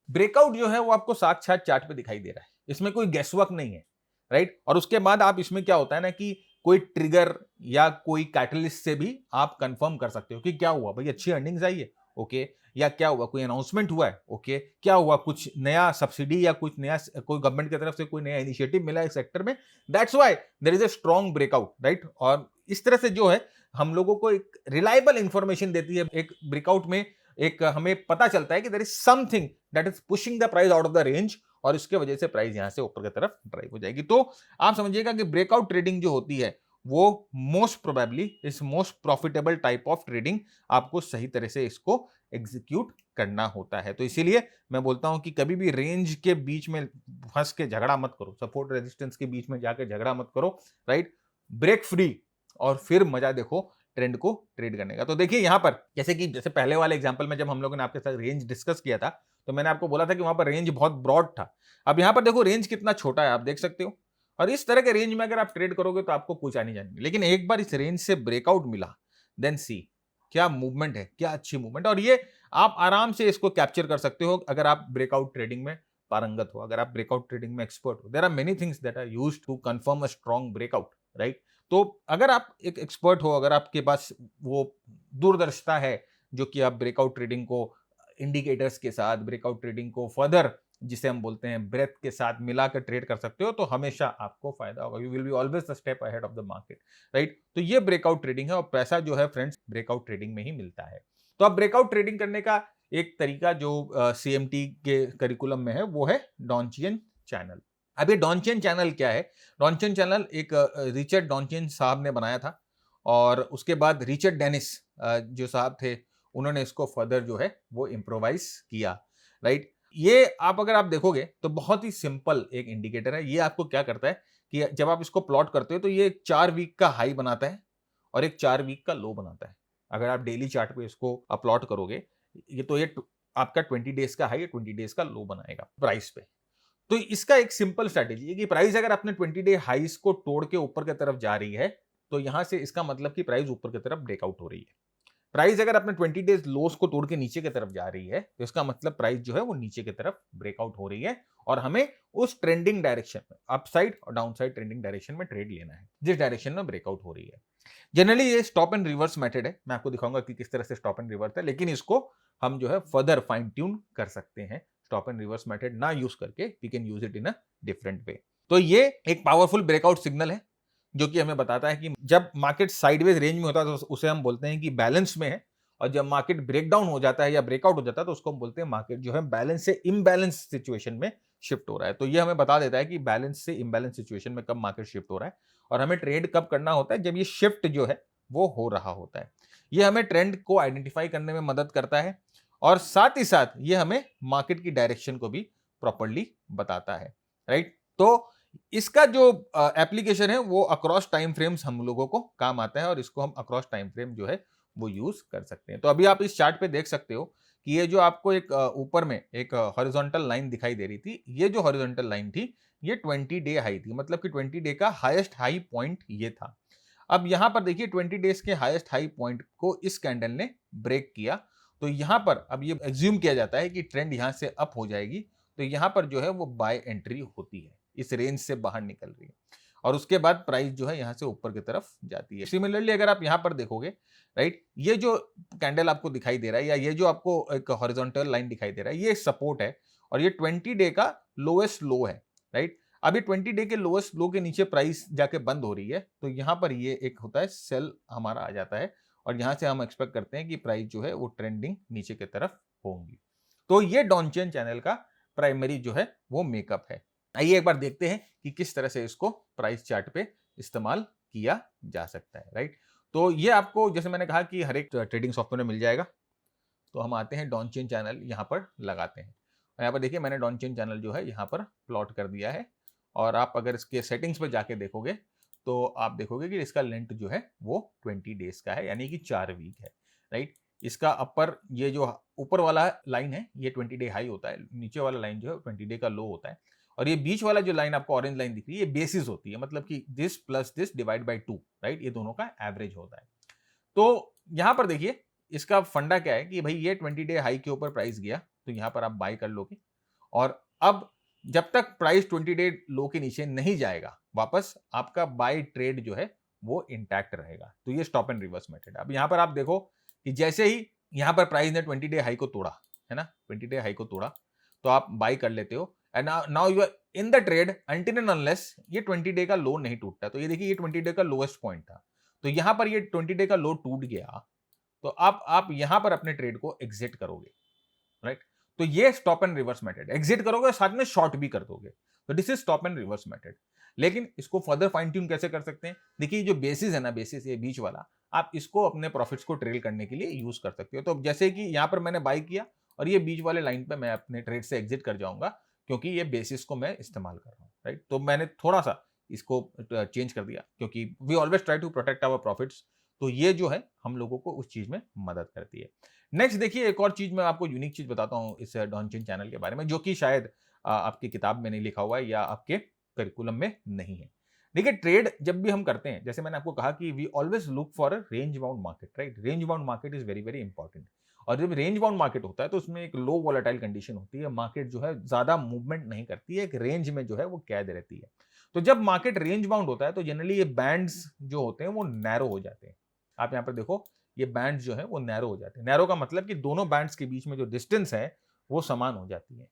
ब्रेकआउट जो है वो आपको साक्षात चार्ट पे दिखाई दे रहा है, इसमें कोई गेसवर्क नहीं है, राइट। और उसके बाद आप इसमें क्या होता है ना कि कोई ट्रिगर या कोई कैटलिस्ट से भी आप कंफर्म कर सकते हो कि क्या हुआ भाई, अच्छी अर्निंग्स आई है, ओके, या क्या हुआ, कोई अनाउंसमेंट हुआ है, ओके, क्या हुआ, कुछ नया सब्सिडी या कुछ नया कोई गवर्नमेंट की तरफ से कोई नया इनिशिएटिव मिला है सेक्टर में, that's why there is a strong breakout, right. और इस तरह से जो है हम लोगों को एक रिलायबल इंफॉर्मेशन देती है। एक ब्रेकआउट में एक हमें पता चलता है कि there is something that is pushing the price out of the range, और इसके वजह से प्राइस यहां से ऊपर की तरफ ड्राइव हो जाएगी। तो आप समझिएगा कि ब्रेकआउट ट्रेडिंग जो होती है वो मोस्ट प्रोबेबली इस most profitable type of trading, आपको सही तरह से इसको एग्जीक्यूट करना होता है। तो इसीलिए मैं बोलता हूं कि कभी भी रेंज के बीच में फंस के झगड़ा मत करो, सपोर्ट रेजिस्टेंस के बीच में जाकर झगड़ा मत करो, राइट। ब्रेक फ्री और फिर मजा देखो ट्रेंड को ट्रेड करने का। तो देखिए यहां पर जैसे पहले वाले एग्जांपल में जब हम लोगों ने आपके साथ रेंज डिस्कस किया था तो मैंने आपको बोला था कि वहां पर रेंज बहुत ब्रॉड था। अब यहां पर देखो रेंज कितना छोटा है, आप देख सकते हो। और इस तरह के रेंज में अगर आप ट्रेड करोगे तो आपको कुछ आनी जाएंगे, लेकिन एक बार इस रेंज से ब्रेकआउट मिला, देन सी क्या मूवमेंट है, क्या अच्छी मूवमेंट। और ये आप आराम से इसको कैप्चर कर सकते हो अगर आप ब्रेकआउट ट्रेडिंग में पारंगत हो, अगर आप ब्रेकआउट ट्रेडिंग में एक्सपर्ट हो। There are many things that are used to confirm a strong breakout, right. तो अगर आप एक एक्सपर्ट हो, अगर आपके पास वो दूरदर्शिता है जो कि आप ब्रेकआउट ट्रेडिंग को इंडिकेटर्स के साथ, ब्रेकआउट ट्रेडिंग को फर्दर जिसे हम बोलते हैं ब्रेथ के साथ मिलाकर ट्रेड कर सकते हो, तो हमेशा आपको फायदा होगा। You will be always a step ahead of the market, right. तो ये ब्रेकआउट ट्रेडिंग है और पैसा जो है फ्रेंड्स ब्रेकआउट ट्रेडिंग में ही मिलता है। तो अब ब्रेकआउट ट्रेडिंग करने का एक तरीका जो सीएमटी के करिकुलम में है वो है डॉन्चियन चैनल। अब ये डॉन्चियन चैनल क्या है? डॉन्चियन चैनल एक रिचर्ड डॉन्चियन साहब ने बनाया था, और उसके बाद रिचर्ड डेनिस जो साहब थे उन्होंने इसको फर्दर जो है वो इम्प्रोवाइज किया, राइट। ये अगर आप देखोगे तो बहुत ही सिंपल एक इंडिकेटर है। ये आपको क्या करता है कि जब आप इसको प्लॉट करते हो तो ये 4 वीक का हाई बनाता है और एक 4 वीक का लो बनाता है। अगर आप डेली चार्ट पे इसको प्लॉट करोगे ये आपका 20 डेज का हाई, 20 डेज का लो बनाएगा प्राइस पे। तो इसका एक सिंपल स्ट्रैटेजी है कि प्राइस अगर अपने 20 डे हाईस को तोड़ के ऊपर की तरफ जा रही है तो यहां से इसका मतलब कि प्राइस ऊपर की तरफ ब्रेकआउट हो रही है। प्राइस अगर अपने 20 डेज लोस को तोड़ के नीचे की तरफ जा रही है तो इसका मतलब प्राइस जो है वो नीचे की तरफ ब्रेकआउट हो रही है, और हमें उस ट्रेंडिंग डायरेक्शन में, अपसाइड और डाउनसाइड ट्रेंडिंग डायरेक्शन में ट्रेड लेना है जिस डायरेक्शन में ब्रेकआउट हो रही है। जनरली ये स्टॉप एंड रिवर्स मेथड है, मैं आपको दिखाऊंगा कि किस तरह से स्टॉप एंड रिवर्स है, लेकिन इसको हम जो है फर्दर फाइन ट्यून कर सकते हैं। स्टॉप एंड रिवर्स मेथड ना यूज करके we can use it in a different way. तो ये एक पावरफुल ब्रेकआउट सिग्नल है जो कि हमें बताता है कि जब मार्केट साइडवेज रेंज में होता है तो उसे हम बोलते हैं कि बैलेंस में है, और जब मार्केट ब्रेकडाउन हो जाता है या ब्रेकआउट हो जाता है तो उसको हम बोलते हैं मार्केट जो है बैलेंस से इम्बैलेंस सिचुएशन में शिफ्ट हो रहा है। तो ये हमें बता देता है कि बैलेंस से इम्बैलेंस सिचुएशन में कब मार्केट शिफ्ट हो रहा है, और हमें ट्रेड कब करना होता है जब ये शिफ्ट जो है वो हो रहा होता है। ये हमें ट्रेंड को आइडेंटिफाई करने में मदद करता है और साथ ही साथ ये हमें मार्केट की डायरेक्शन को भी प्रॉपर्ली बताता है, राइट। तो इसका जो एप्लीकेशन है वो अक्रॉस टाइम फ्रेम्स हम लोगों को काम आता है और इसको हम अक्रॉस टाइम फ्रेम जो है वो यूज कर सकते हैं। तो अभी आप इस चार्ट पे देख सकते हो कि ये जो आपको एक ऊपर में एक हॉरिजॉन्टल लाइन दिखाई दे रही थी, ये जो हॉरिजॉन्टल लाइन थी ये 20 डे हाई थी, मतलब कि 20 डे का हाईएस्ट हाई पॉइंट ये था। अब यहां पर देखिए 20 डेज के हाईएस्ट हाई पॉइंट को इस कैंडल ने ब्रेक किया, तो यहां पर अब ये एज्यूम किया जाता है कि ट्रेंड यहां से अप हो जाएगी, तो यहां पर जो है वो बाय एंट्री होती है, इस रेंज से बाहर निकल रही है और उसके बाद प्राइस जो है यहां से ऊपर की तरफ जाती है। सिमिलरली अगर आप यहां पर देखोगे, राइट, ये जो कैंडल आपको दिखाई दे रहा है या ये जो आपको एक हॉरिजॉन्टल लाइन दिखाई दे रहा है ये सपोर्ट है और ये 20 डे का लोएस्ट लो है, राइट। अभी 20 डे के लोएस्ट लो के नीचे प्राइस जाके बंद हो रही है, तो यहां पर ये एक होता है सेल हमारा आ जाता है और यहां से हम एक्सपेक्ट करते हैं कि प्राइस जो है वो ट्रेंडिंग नीचे की तरफ होंगी। तो ये डॉनचेन चैनल का प्राइमरी जो है वो मेकअप है। आइए एक बार देखते हैं कि किस तरह से इसको प्राइस चार्ट पे इस्तेमाल किया जा सकता है, राइट। तो ये आपको जैसे मैंने कहा कि हर एक ट्रेडिंग सॉफ्टवेयर में मिल जाएगा। तो हम आते हैं डॉनचेन चैनल यहाँ पर लगाते हैं। यहाँ पर देखिए मैंने डॉनचेन चैनल जो है यहाँ पर प्लॉट कर दिया है और आप अगर इसके सेटिंग्स पे जाके देखोगे तो आप देखोगे कि इसका लेंथ जो है वो 20 डेज का है, यानी कि 4 वीक है, राइट। इसका अपर ये जो ऊपर वाला लाइन है ये 20 डे हाई होता है, नीचे वाला लाइन जो है 20 डे का लो होता है और ये बीच वाला जो लाइन आपको ऑरेंज लाइन दिख रही है ये बेसिस होती है, मतलब कि this plus this divide by 2, right, ये दोनों का एवरेज होता है। तो यहां पर देखिए इसका फंडा क्या है कि भाई ये 20 डे हाई के ऊपर प्राइस गया तो यहां पर आप बाय कर लोगे और अब जब तक प्राइस 20 डे लो के नीचे नहीं जाएगा वापस आपका बाय ट्रेड जो है वो इंटैक्ट रहेगा। तो ये स्टॉप एंड रिवर्स मेथड। अब यहां पर आप देखो कि जैसे ही यहां पर प्राइस ने 20 डे हाई को तोड़ा, है ना, 20 डे हाई को तोड़ा तो आप बाय कर लेते हो and now you are in the trade until and unless ये 20 डे का लो नहीं टूटता। तो ये देखिए ये 20 डे का लोएस्ट पॉइंट था, तो यहां पर ये 20 डे का लो टूट गया तो आप यहां पर अपने ट्रेड को एग्जिट करोगे, राइट। तो ये stop and reverse method, exit करोगे साथ में शॉर्ट भी कर दोगे, तो this is stop and reverse method. लेकिन इसको फर्दर फाइन ट्यून कैसे कर सकते हैं? देखिए जो बेसिस है ना, बेसिस ये बीच वाला, आप इसको अपने प्रॉफिट्स को ट्रेल करने के लिए यूज कर सकते हो। तो जैसे कि यहां पर मैंने बाय किया और ये बीच वाले लाइन पे मैं अपने ट्रेड से एग्जिट कर जाऊंगा क्योंकि ये बेसिस को मैं इस्तेमाल कर रहा हूं, राइट। तो मैंने थोड़ा सा इसको चेंज कर दिया क्योंकि we always try to protect our profits. तो ये जो है हम लोगों को उस चीज में मदद करती है। नेक्स्ट देखिए एक और चीज मैं आपको यूनिक चीज बताता हूं इस डॉनचेन चैनल के बारे में, जो कि शायद आपकी किताब में नहीं लिखा हुआ है या आपके करिकुलम में नहीं है। देखिए ट्रेड जब भी हम करते हैं, जैसे मैंने आपको कहा कि we always look for a range bound market, right. Range bound market is very very important. और जब रेंज बाउंड मार्केट होता है तो उसमें एक लो वॉलेटाइल कंडीशन होती है, मार्केट जो है ज्यादा मूवमेंट नहीं करती है, एक रेंज में जो है वो कैद रहती है। तो जब मार्केट रेंज बाउंड होता है तो जनरली ये बैंड्स जो होते हैं वो नैरो हो जाते हैं। आप यहाँ पर देखो ये बैंड्स जो है वो नैरो हो जाते हैं। नैरो का मतलब कि दोनों बैंड्स के बीच में जो डिस्टेंस है वो समान हो जाती है।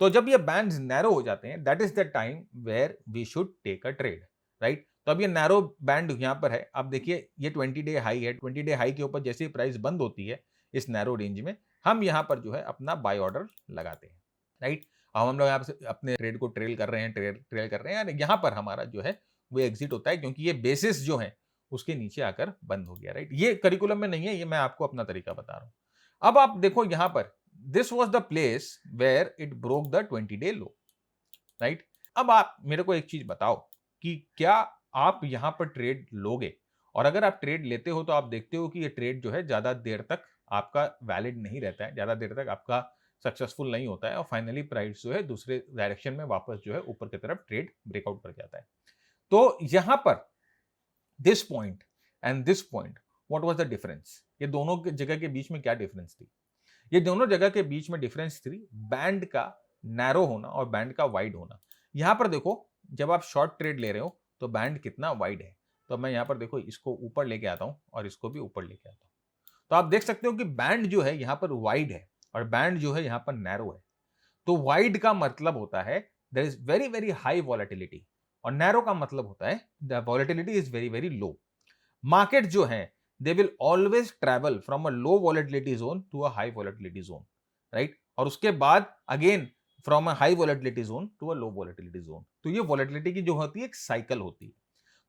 तो जब ये बैंड्स नैरो हो जाते हैं that is the time where we should take a trade, right. तो अब ये नैरो बैंड यहाँ पर है, अब देखिए ये 20 डे हाई है, 20 डे हाई के ऊपर जैसे ही प्राइस बंद होती है इस नैरो रेंज में, हम यहाँ पर जो है अपना बाय ऑर्डर लगाते हैं, राइट। अब हम लोग यहाँ से अपने ट्रेड को ट्रेल कर रहे हैं, ट्रेल कर रहे हैं, यहाँ पर हमारा जो है वो एग्जिट होता है क्योंकि ये बेसिस जो है उसके नीचे आकर बंद हो गया, राइट। ये करिकुलम में नहीं है, ये मैं आपको अपना तरीका बता रहा हूं। अब आप देखो यहां पर this was the place where it broke the 20 day low, right. अब आप मेरे को एक चीज बताओ कि क्या आप यहां पर ट्रेड लोगे? और अगर आप ट्रेड लेते हो तो आप देखते हो कि ये ट्रेड जो है ज्यादा देर तक आपका वैलिड नहीं रहता है, ज्यादा देर तक आपका सक्सेसफुल नहीं होता है और फाइनली प्राइस जो है दूसरे डायरेक्शन में वापस जो है ऊपर की तरफ ट्रेड ब्रेकआउट कर जाता है। तो यहां पर this point and this point, what was the difference? ये दोनों के जगह के बीच में क्या डिफरेंस थी? ये दोनों जगह के बीच में डिफरेंस थी बैंड का नैरो होना और बैंड का वाइड होना। यहां पर देखो जब आप शॉर्ट ट्रेड ले रहे हो तो बैंड कितना वाइड है, तो मैं यहां पर देखो इसको ऊपर लेके आता हूं और इसको भी ऊपर लेके आता हूं, तो आप देख सकते हो कि बैंड जो है यहां पर वाइड है और बैंड जो है यहां पर नैरो है। तो वाइड का मतलब होता है there is very very high volatility और नैरो का मतलब होता है the volatility is very very low. Market जो है they will always travel from a low volatility zone to a high volatility zone, right. और उसके बाद again from a high volatility zone to a low volatility zone. तो ये volatility की जो होती है एक साइकिल होती है।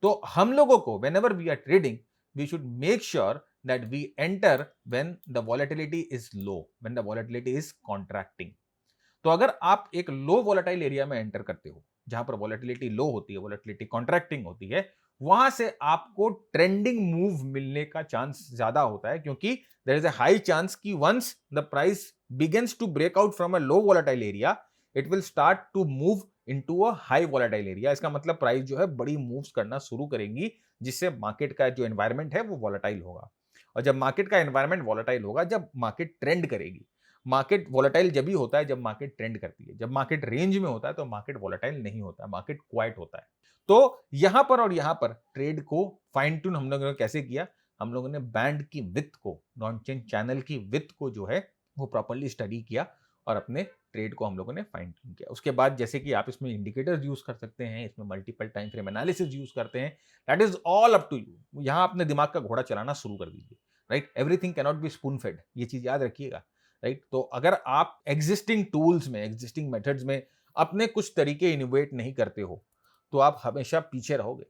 तो हम लोगों को whenever we are trading we should make sure that we enter when the volatility is low, when the volatility is contracting. तो अगर आप एक लो वोलेटाइल एरिया में एंटर करते हो, जहां पर वोलेटिलिटी लो होती है, वोलेटिलिटी कॉन्ट्रैक्टिंग होती है, वहां से आपको ट्रेंडिंग मूव मिलने का चांस ज्यादा होता है, क्योंकि there is a high chance कि once the price begins to break out from a low volatile area, it will start to move into a high volatile area. इसका मतलब प्राइस जो है बड़ी मूव्स करना शुरू करेंगी, जिससे मार्केट का जो एनवायरमेंट है वो वोलेटाइल होगा। और जब मार्केट का एनवायरमेंट वोलेटाइल होगा, जब मार्केट ट्रेंड करेगी, मार्केट वोलेटाइल जब ही होता है जब मार्केट ट्रेंड करती है, जब मार्केट रेंज में होता है तो मार्केट वोलेटाइल नहीं होता है, मार्केट क्वाइट होता है। तो यहां पर और यहां पर ट्रेड को फाइन ट्यून हम लोगों ने कैसे किया, हम लोगों ने बैंड की विड्थ को, नॉन चेन चैनल की विड्थ को जो है वो प्रॉपर्ली स्टडी किया और अपने ट्रेड को हम लोगों ने फाइन ट्यून किया। उसके बाद जैसे कि आप इसमें इंडिकेटर्स यूज कर सकते हैं, इसमें multiple time frame analysis use करते हैं, that is all up to you. यहां अपने दिमाग का घोड़ा चलाना शुरू कर दीजिए, right. Everything cannot be spoon fed, ये चीज याद रखिएगा, राइट। तो अगर आप एग्जिस्टिंग टूल्स में, एग्जिस्टिंग मेथड्स में अपने कुछ तरीके इनोवेट नहीं करते हो, तो आप हमेशा पीछे रहोगे।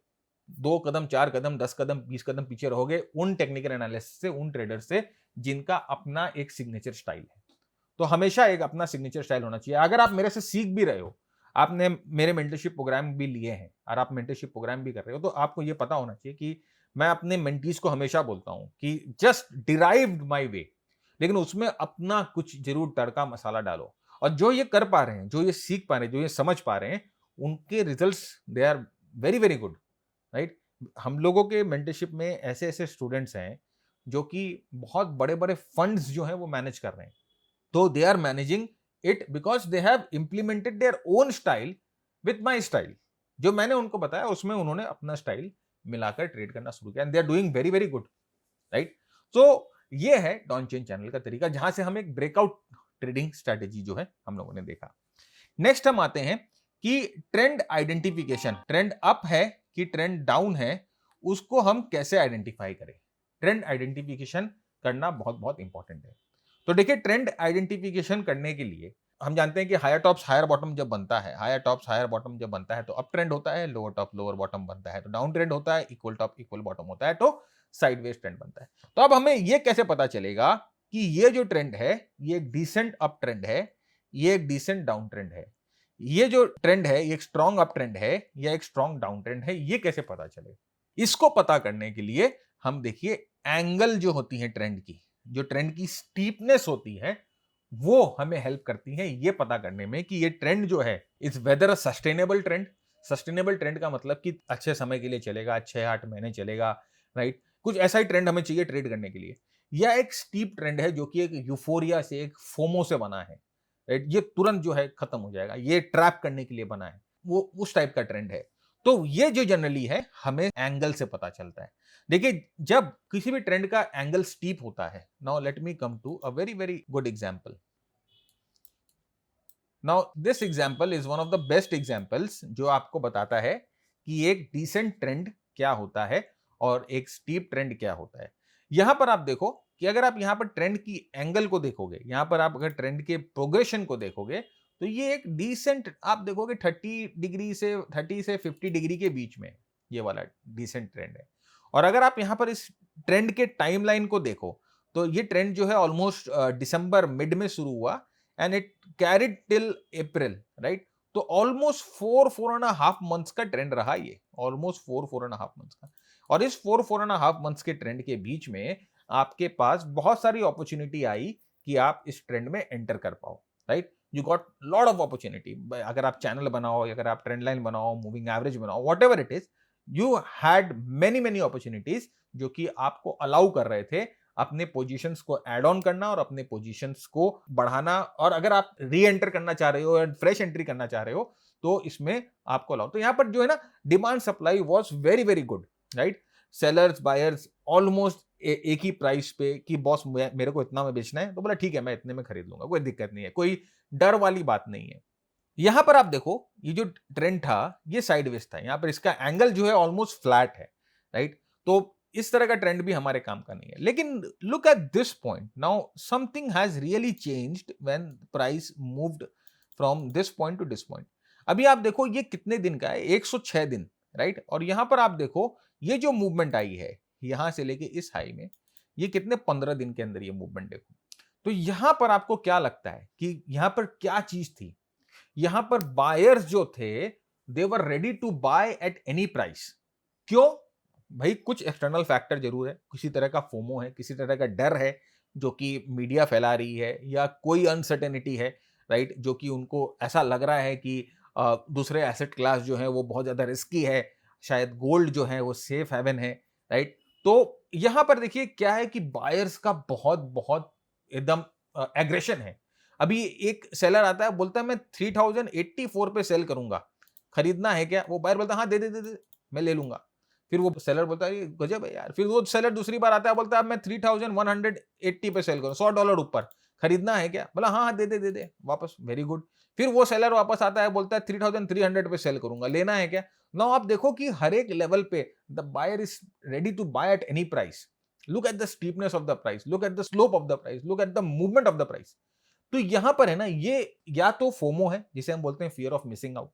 2 कदम, 4 कदम, 10 कदम, 20 कदम पीछे रहोगे उन टेक्निकल एनालिसिस से, उन ट्रेडर से जिनका अपना एक सिग्नेचर स्टाइल है। तो हमेशा एक अपना सिग्नेचर स्टाइल होना चाहिए। अगर आप मेरे से सीख भी रहे हो, आपने मेरे मेंटरशिप प्रोग्राम भी लिए हैं और आप मेंटरशिप प्रोग्राम भी कर रहे हो, तो आपको यह पता होना चाहिए कि मैं अपने मेंटीज को हमेशा बोलता हूं कि जस्ट डिराइव्ड माय वे, लेकिन उसमें अपना कुछ जरूर तड़का मसाला डालो। और जो ये कर पा रहे हैं, जो ये सीख पा रहे हैं, जो ये समझ पा रहे हैं, उनके results they are very very good, right. हम लोगों के मेंटरशिप में ऐसे ऐसे स्टूडेंट्स हैं जो कि बहुत बड़े बड़े फंड्स जो हैं वो मैनेज कर रहे हैं। तो they are managing it because they have implemented their own style with my style. जो मैंने उनको बताया उसमें उन्होंने अपना स्टाइल मिलाकर ट्रेड करना शुरू किया, and they are doing very very good, right. तो ये है डॉन चेन चैनल का तरीका, जहां से हम एक ब्रेकआउट ट्रेडिंग स्ट्रेटेजी जो है हम लोगों ने देखा। नेक्स्ट हम आते हैं कि ट्रेंड आइडेंटिफिकेशन, ट्रेंड अप है कि ट्रेंड डाउन है, उसको हम कैसे आइडेंटिफाई करें। ट्रेंड आइडेंटिफिकेशन करना बहुत बहुत इंपॉर्टेंट है। तो देखिए, ट्रेंड आइडेंटिफिकेशन करने के लिए हम जानते हैं कि हायर टॉप्स हायर बॉटम जब बनता है, हायर टॉप्स हायर बॉटम जब बनता है तो अप ट्रेंड होता है, लोअर टॉप लोअर बॉटम बनता है तो डाउन ट्रेंड होता है, इक्वल टॉप इक्वल बॉटम होता है तो साइडवेज ट्रेंड बनता है। तो अब हमें यह कैसे पता चलेगा कि ये जो ट्रेंड है ये एक डिसेंट अप ट्रेंड है, ये एक डिसेंट डाउन ट्रेंड है, ये जो ट्रेंड है ये एक स्ट्रॉन्ग अप ट्रेंड है या एक स्ट्रॉन्ग डाउन ट्रेंड है, ये कैसे पता चले? इसको पता करने के लिए हम देखिए एंगल जो होती है ट्रेंड की, जो ट्रेंड की स्टीपनेस होती है, वो हमें हेल्प करती है ये पता करने में कि ये ट्रेंड जो है is whether a sustainable trend. Sustainable trend का मतलब कि अच्छे समय के लिए चलेगा, 6-8 महीने चलेगा, राइट। कुछ ऐसा ही ट्रेंड हमें चाहिए ट्रेड करने के लिए। या एक स्टीप ट्रेंड है जो कि एक यूफोरिया से, एक फोमो से बना है, राइट। ये तुरंत जो है खत्म हो जाएगा, ये ट्रैप करने के लिए बना है, वो उस टाइप का ट्रेंड है। तो ये जो जनरली है हमें एंगल से पता चलता है। देखिए, जब किसी भी ट्रेंड का एंगल स्टीप होता है, now let me come to a very very good example. Now this example is one of the best examples जो आपको बताता है कि एक डिसेंट ट्रेंड क्या होता है और एक स्टीप ट्रेंड क्या होता है। यहां पर आप देखो कि अगर आप यहां पर ट्रेंड की एंगल को देखोगे, यहां पर आप अगर ट्रेंड के प्रोग्रेशन को देखोगे, तो ये एक डिसेंट, आप देखोगे 30 से 50 डिग्री के बीच में ये वाला डिसेंट ट्रेंड है। और अगर आप यहां पर इस ट्रेंड के टाइमलाइन को देखो, तो ये ट्रेंड जो है ऑलमोस्ट दिसंबर मिड में शुरू हुआ and it carried till April, right. तो ऑलमोस्ट 4.5 मंथ्स का ट्रेंड रहा ये, ऑलमोस्ट 4.5 मंथ्स का। और इस 4.5 मंथ्स के ट्रेंड के बीच में आपके पास बहुत सारी अपॉर्चुनिटी आई कि आप इस ट्रेंड में एंटर कर पाओ, right. You got lot of opportunity. अगर आप चैनल बनाओ, अगर आप ट्रेंड लाइन बनाओ, मूविंग एवरेज बनाओ, what ever it is, you had many many opportunities जो कि आपको अलाउ कर रहे थे अपने पोजीशंस को ऐड ऑन करना और अपने पोजीशंस को बढ़ाना। और अगर आप री एंटर करना चाह रहे हो या फ्रेश एंट्री करना चाह रहे हो तो इसमें आपको अलाउ। तो यहां पर जो है ना, demand supply was very very good, right. Sellers buyers almost एक ही प्राइस पे कि बॉस मेरे को इतना में बेचना है, तो बोला ठीक है मैं इतने में खरीद लूंगा, कोई दिक्कत नहीं है, कोई डर वाली बात नहीं है। यहां पर आप देखो ये जो ट्रेंड था ये साइडवेज था, यहां पर इसका एंगल जो है ऑलमोस्ट फ्लैट है, राइट। तो इस तरह का ट्रेंड भी हमारे काम का नहीं है। लेकिन look at this point now, something has really changed when price moved from this point two this point. अभी आप देखो ये कितने दिन का है, 106 दिन, राइट। और यहां पर आप देखो ये जो मूवमेंट आई है यहां से लेके इस हाई में, ये कितने 15 दिन के अंदर ये मूवमेंट देखो। तो यहां पर आपको क्या लगता है कि यहां पर क्या चीज थी? यहां पर बायर्स जो थे, they were ready to buy at any price. क्यों? भाई कुछ एक्सटर्नल फैक्टर जरूर है, किसी तरह का फोमो है, किसी तरह का डर है जो कि मीडिया फैला रही है, या कोई अनसर्टेनिटी है, राइट, जो कि उनको ऐसा लग रहा है कि दूसरे एसेट क्लास जो है वो बहुत ज्यादा रिस्की है, शायद गोल्ड जो है वो सेफ हेवन है, राइट। तो यहां पर देखिए क्या है कि बायर्स का बहुत बहुत एकदम एग्रेशन है। अभी एक सेलर आता है, बोलता है मैं 3084 पे सेल करूंगा, खरीदना है क्या? वो बायर बोलता है हाँ दे दे दे दे, मैं ले लूंगा। फिर वो सेलर बोलता है गजब है यार। फिर वो सेलर दूसरी बार आता है, बोलता है अब मैं 3180 पे सेल करूँ, $100 ऊपर, खरीदना है क्या? बोला हाँ हाँ दे दे दे दे वापस, वेरी गुड। फिर वो सेलर वापस आता है, बोलता है 3300 पे सेल करूंगा, लेना है क्या? नाउ आप देखो कि हर एक लेवल पे the buyer is ready to buy at any price. Look at the steepness of the price, look at the slope of the price, look at the movement of the price. तो यहां पर है ना, ये या तो FOMO है जिसे हम बोलते हैं फियर ऑफ मिसिंग आउट।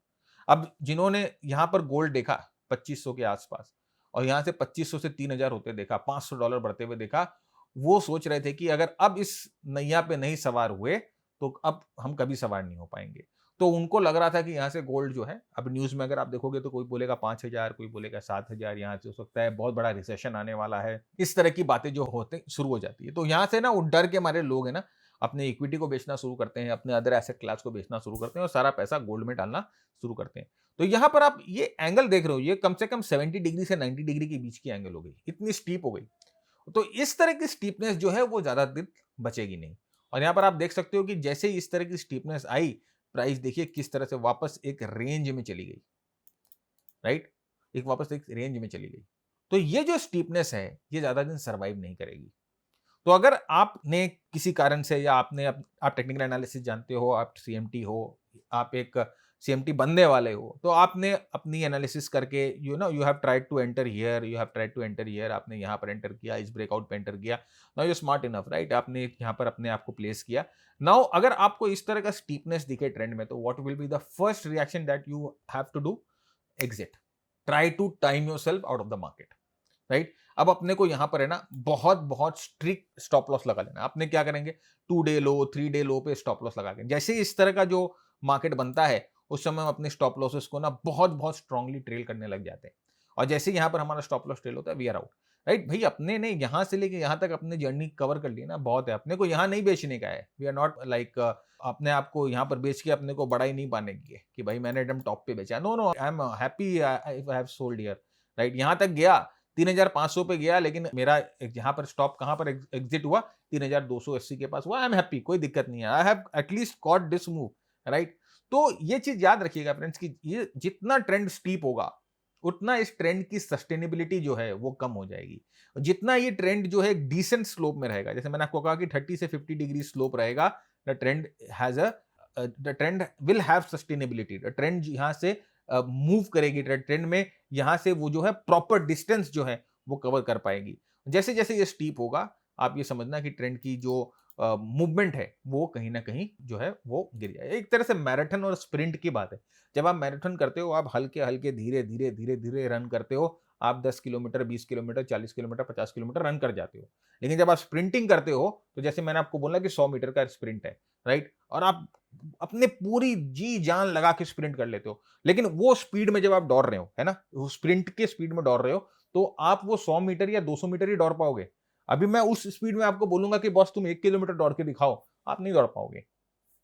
अब जिन्होंने यहां पर गोल्ड देखा 2500 के आसपास, और यहां से 2500 से 3000 होते देखा, $500 बढ़ते हुए देखा, वो सोच रहे थे कि अगर अब इस नैया पे नहीं सवार हुए तो अब हम कभी सवार नहीं हो पाएंगे। तो उनको लग रहा था कि यहाँ से गोल्ड जो है, अब न्यूज में अगर आप देखोगे तो कोई बोलेगा 5000, कोई बोलेगा 7000, यहाँ से हो सकता है बहुत बड़ा रिसेशन आने वाला है, इस तरह की बातें जो होते शुरू हो जाती है। तो यहाँ से ना वो डर के मारे लोग है ना अपने इक्विटी को बेचना शुरू करते हैं, अपने अदर एसेट क्लास को बेचना शुरू करते हैं और सारा पैसा गोल्ड में डालना शुरू करते हैं। तो यहां पर आप ये एंगल देख रहे हो, ये कम से कम 70 डिग्री से 90 डिग्री के बीच की एंगल हो गई, इतनी स्टीप हो गई। तो इस तरह की स्टीपनेस जो है वो ज्यादा दिन बचेगी नहीं। और यहां पर आप देख सकते हो कि जैसे ही इस तरह की स्टीपनेस आई, प्राइस देखिए किस तरह से वापस एक रेंज में चली गई, राइट, एक वापस एक रेंज में चली गई। तो ये जो स्टीपनेस है ये ज्यादा दिन सर्वाइव नहीं करेगी। तो अगर आपने किसी कारण से, या आप टेक्निकल एनालिसिस जानते हो, आप सीएमटी हो, आप एक सीएमटी बनने वाले हो, तो आपने अपनी एनालिसिस करके you have tried to enter here, you have tried to enter here, आपने यहाँ पर एंटर किया, इस ब्रेकआउट पे एंटर किया, now you smart enough, right, आपने यहाँ पर अपने आप को प्लेस किया। नाउ अगर आपको इस तरह का स्टीपनेस दिखे ट्रेंड में, तो what will be the first reaction that you have to do? Exit. Try to time yourself out of the market, right. अब अपने को यहां पर है ना बहुत बहुत स्ट्रिक्ट स्टॉप लॉस लगा लेना। अपने क्या करेंगे, 2 डे लो, 3 डे लो पे स्टॉप लॉस लगा के, जैसे इस तरह का जो मार्केट बनता है उस समय हम अपने स्टॉप लॉसेस को ना बहुत बहुत स्ट्रांगली ट्रेल करने लग जाते हैं। और जैसे यहाँ पर हमारा स्टॉप लॉस ट्रेल होता है, वी आर आउट, राइट। भाई अपने ने यहां से लेके यहां तक अपने जर्नी कवर कर ली ना, बहुत है। अपने को यहाँ नहीं बेचने का है, वी आर नॉट लाइक अपने आप को यहाँ पर बेच के अपने को बड़ा ही नहीं पाने की है कि भाई मैंने एकदम टॉप पे बेचा। No no, I am happy I have sold here, right. यहाँ तक गया 3500 पे गया, लेकिन मेरा यहाँ पर स्टॉप कहाँ पर एग्जिट हुआ, 3280 के पास हुआ। आई एम हैप्पी, कोई दिक्कत नहीं है, I have at least caught this move, right. तो ये चीज याद रखिएगा फ्रेंड्स कि ये जितना ट्रेंड स्टीप होगा उतना इस ट्रेंड की सस्टेनेबिलिटी जो है वो कम हो जाएगी। जितना ये ट्रेंड जो है एक डिसेंट स्लोप में रहेगा, जैसे मैंने आपको कहा कि 30 से 50 डिग्री स्लोप रहेगा, the trend has a the trend will have sustainability. The trend यहाँ से मूव करेगी, ट्रेंड में यहाँ से वो जो है प्रॉपर डिस्टेंस जो है वो कवर कर पाएगी। जैसे जैसे ये स्टीप होगा, आप ये समझना कि ट्रेंड की जो मूवमेंट है वो कहीं ना कहीं जो है वो गिर जाए। एक तरह से मैराथन और स्प्रिंट की बात है। जब आप मैराथन करते हो, आप हल्के हल्के धीरे धीरे धीरे धीरे रन करते हो, आप 10 kilometre, 20 kilometre, 40 kilometre, 50 kilometre run कर जाते हो। लेकिन जब आप स्प्रिंटिंग करते हो, तो जैसे मैंने आपको बोला कि 100 मीटर का स्प्रिंट है, राइट, और आप अपने पूरी जी जान लगा के स्प्रिंट कर लेते हो। लेकिन वो स्पीड में जब आप दौड़ रहे हो, है ना, वो स्प्रिंट के स्पीड में दौड़ रहे हो, तो आप वो 100 मीटर या 200 मीटर ही दौड़ पाओगे। अभी मैं उस स्पीड में आपको बोलूंगा कि बॉस तुम 1 किलोमीटर दौड़ के दिखाओ, आप नहीं दौड़ पाओगे।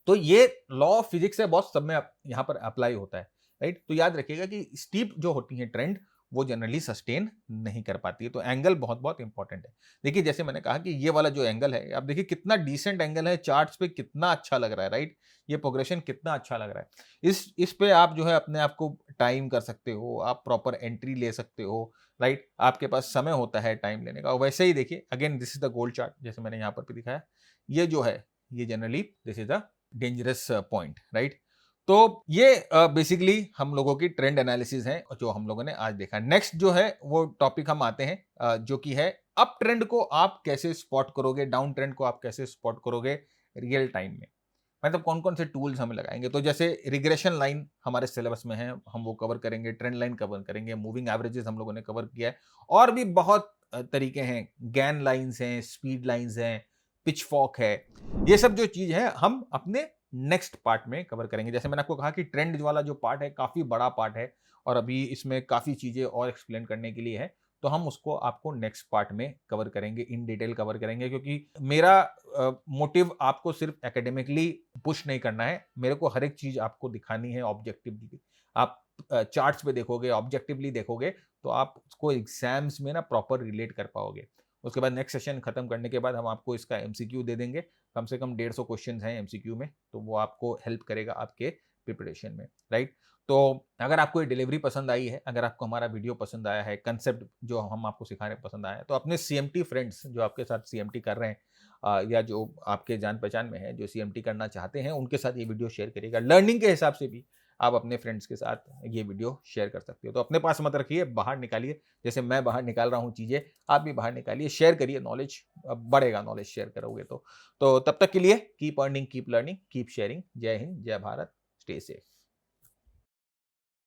तो ये लॉ ऑफ फिजिक्स है बॉस, सब में यहाँ पर अप्लाई होता है, राइट। तो याद रखिएगा कि स्टीप जो होती है ट्रेंड, वो जनरली सस्टेन नहीं कर पाती है। तो एंगल बहुत बहुत इंपॉर्टेंट है। देखिए जैसे मैंने कहा कि ये वाला जो एंगल है, आप देखिए कितना डिसेंट एंगल है, चार्ट्स पे कितना अच्छा लग रहा है, राइट। ये प्रोग्रेशन कितना अच्छा लग रहा है। इस पे आप जो है अपने आप को टाइम कर सकते हो, आप प्रॉपर एंट्री ले सकते हो, राइट। आपके पास समय होता है टाइम लेने का। वैसे ही देखिए again, this is the gold chart, जैसे मैंने यहाँ पर भी दिखाया। ये जो है ये generally this is the dangerous point, right. तो ये बेसिकली हम लोगों की ट्रेंड एनालिसिस है जो हम लोगों ने आज देखा। नेक्स्ट जो है वो टॉपिक हम आते हैं जो कि है अप ट्रेंड को आप कैसे स्पॉट करोगे, डाउन ट्रेंड को आप कैसे स्पॉट करोगे रियल टाइम में, मतलब कौन कौन से टूल्स हमें लगाएंगे। तो जैसे रिग्रेशन लाइन हमारे सिलेबस में है, हम वो कवर करेंगे, ट्रेंड लाइन कवर करेंगे, मूविंग एवरेजेस हम लोगों ने कवर किया है, और भी बहुत तरीके हैं, गैन लाइन्स हैं, स्पीड लाइन्स हैं, पिच फॉक है, ये सब जो चीज़ है हम अपने नेक्स्ट पार्ट में कवर करेंगे। जैसे मैंने आपको कहा कि ट्रेंड वाला जो पार्ट है काफ़ी बड़ा पार्ट है और अभी इसमें काफ़ी चीज़ें और एक्सप्लेन करने के लिए है, तो हम उसको आपको नेक्स्ट पार्ट में कवर करेंगे, इन डिटेल कवर करेंगे, क्योंकि मेरा मोटिव आपको सिर्फ एकेडमिकली पुश नहीं करना है, मेरे को हर एक चीज़ आपको दिखानी है ऑब्जेक्टिवली। आप चार्ट्स पे देखोगे, ऑब्जेक्टिवली देखोगे, तो आप उसको एग्ज़ाम्स में ना प्रॉपर रिलेट कर पाओगे। उसके बाद नेक्स्ट सेशन खत्म करने के बाद हम आपको इसका एमसीक्यू दे देंगे, कम से कम 150 क्वेश्चंस हैं एमसीक्यू में, तो वो आपको हेल्प करेगा आपके प्रिपरेशन में, राइट? तो अगर आपको ये डिलीवरी पसंद आई है, अगर आपको हमारा वीडियो पसंद आया है, कंसेप्ट जो हम आपको सिखा रहे हैं पसंद आया है, तो अपने सीएमटी फ्रेंड्स जो आपके साथ सीएमटी कर रहे हैं या जो आपके जान-पहचान में है, जो सीएमटी करना चाहते हैं, उनके साथ ये वीडियो शेयर करिएगा। लर्निंग के हिसाब से भी आप अपने फ्रेंड्स के साथ ये वीडियो शेयर कर सकते हो। तो अपने पास मत रखिए, बाहर निकालिए। जैसे मैं बाहर निकाल रहा हूँ चीज़ें, आप भी बाहर निकालिए, शेयर करिए, नॉलेज बढ़ेगा नॉलेज शेयर करोगे तो। तो तब तक के लिए keep earning, keep learning, keep sharing. जय हिंद, जय भारत, स्टे सेफ।